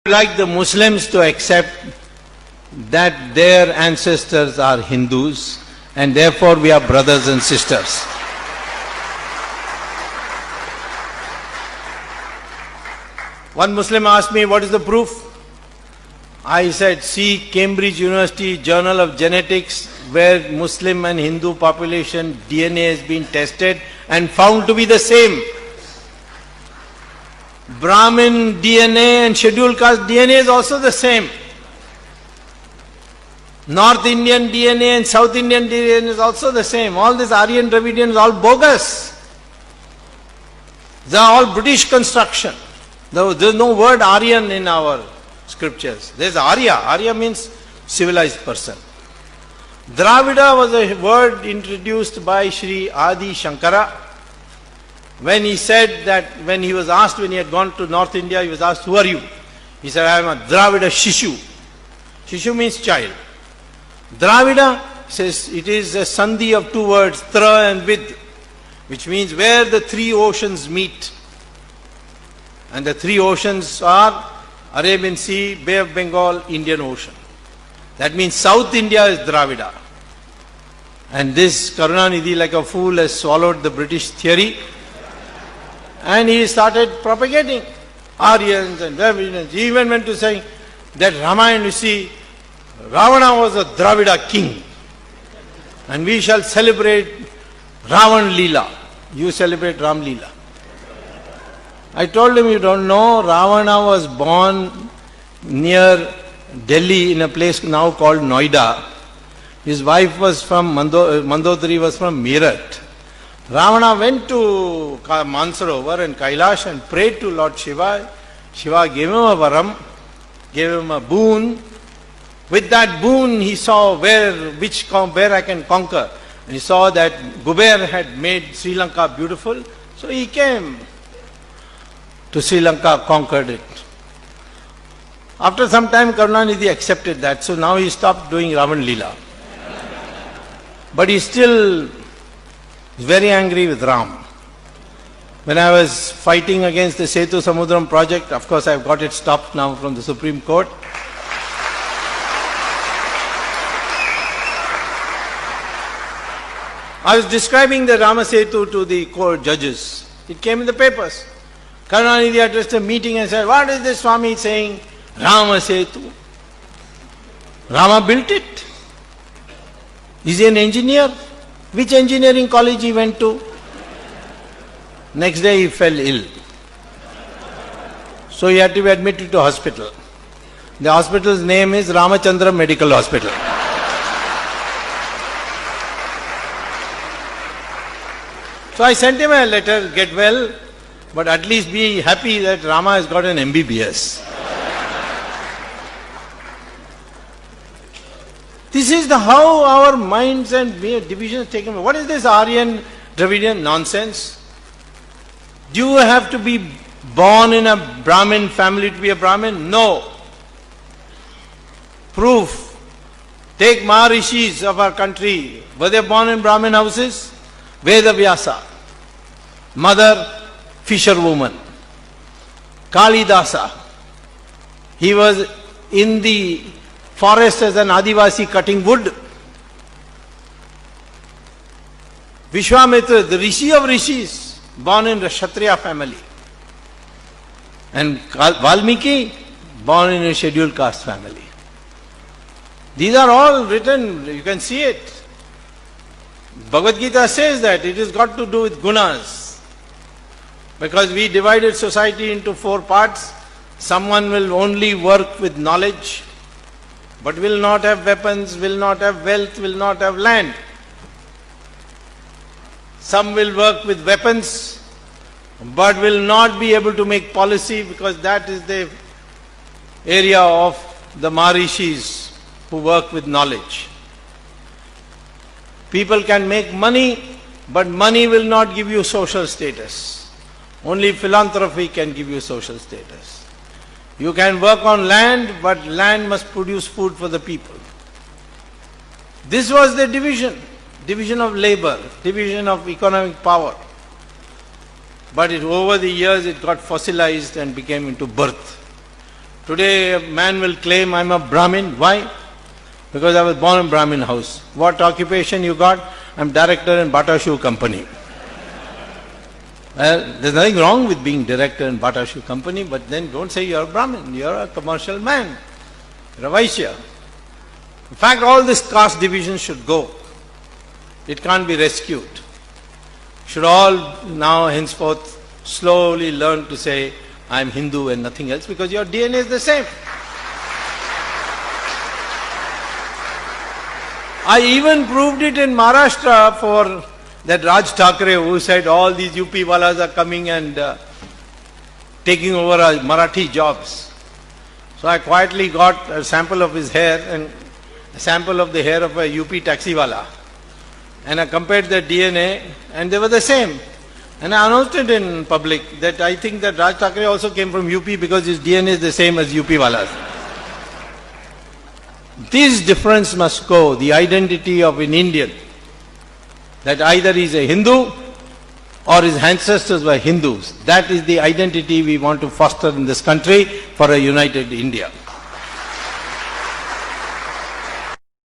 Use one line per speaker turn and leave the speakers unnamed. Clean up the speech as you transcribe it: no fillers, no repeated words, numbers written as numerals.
like the Muslims to accept that their ancestors are Hindus and therefore we are brothers and sisters. One Muslim asked me, what is the proof? I said, see Cambridge University Journal of Genetics, where Muslim and Hindu population DNA has been tested and found to be the same. Brahmin DNA and scheduled caste DNA is also the same. North Indian DNA and South Indian DNA is also the same. All this Aryan Dravidian is all bogus. They are all British construction. There is no word Aryan in our scriptures. There is Arya. Arya means civilized person. Dravida was a word introduced by Sri Adi Shankara. When he said that, when he was asked, when he had gone to North India, he was asked, who are you? He said, I am a Dravida Shishu. Shishu means child. Dravida says it is a sandhi of two words, tra and vid, which means where the three oceans meet. And the three oceans are Arabian Sea, Bay of Bengal, Indian Ocean. That means South India is Dravida. And this Karunanidhi, like a fool, has swallowed the British theory. And he started propagating Aryans and Dravidians. He even went to saying that Ramayana, you see, Ravana was a Dravida king. And we shall celebrate Ravan Leela. You celebrate Ram Leela. I told him, you don't know, Ravana was born near Delhi in a place now called Noida. His wife was from Mandodari was from Meerut. Ravana went to Mansarovar and Kailash and prayed to Lord Shiva. Shiva gave him a varam, gave him a boon. With that boon he saw where I can conquer. And he saw that Guber had made Sri Lanka beautiful. So he came to Sri Lanka, conquered it. After some time Karunanidhi accepted that. So now he stopped doing Ravan Leela. But he still is very angry with Ram. When I was fighting against the Setu Samudram project, of course I've got it stopped now from the Supreme Court. I was describing the Rama Setu to the court judges. It came in the papers. Karunanidhi addressed a meeting and said, what is this Swami saying? Rama Setu. Rama built it. Is he an engineer? Which engineering college he went to? Next day he fell ill. So he had to be admitted to hospital. The hospital's name is Ramachandra Medical Hospital. So I sent him a letter, get well, but at least be happy that Rama has got an MBBS. This is how our minds and divisions taken. What is this Aryan Dravidian nonsense? Do you have to be born in a Brahmin family to be a Brahmin? No. Proof. Take Maharishis of our country. Were they born in Brahmin houses? Veda Vyasa. Mother, fisherwoman. Kalidasa. He was in the forest as an Adivasi cutting wood. Vishwamitra, the Rishi of Rishis, born in the Kshatriya family. And Valmiki, born in a scheduled caste family. These are all written, you can see it. Bhagavad Gita says that it has got to do with gunas. Because we divided society into 4 parts. Someone will only work with knowledge, but will not have weapons, will not have wealth, will not have land. Some will work with weapons, but will not be able to make policy because that is the area of the Maharishis who work with knowledge. People can make money, but money will not give you social status. Only philanthropy can give you social status. You can work on land, but land must produce food for the people. This was the division of labor, division of economic power. But over the years it got fossilized and became into birth. Today a man will claim I'm a Brahmin. Why? Because I was born in Brahmin house. What occupation you got? I'm director in Bata Shoe Company. Well, there's nothing wrong with being director in Bata Shoe Company, but then don't say you're a Brahmin, you're a commercial man, you're a Vaishya. In fact, all this caste division should go. It can't be rescued. Should all now henceforth slowly learn to say, I'm Hindu and nothing else, because your DNA is the same. I even proved it in Maharashtra for that Raj Thakre who said all these UP walas are coming and taking over our Marathi jobs. So I quietly got a sample of his hair and a sample of the hair of a UP taxi wala. And I compared their DNA and they were the same. And I announced it in public that I think that Raj Thakre also came from UP because his DNA is the same as UP walas. This difference must go, the identity of an Indian, that either he is a Hindu or his ancestors were Hindus. That is the identity we want to foster in this country for a united India.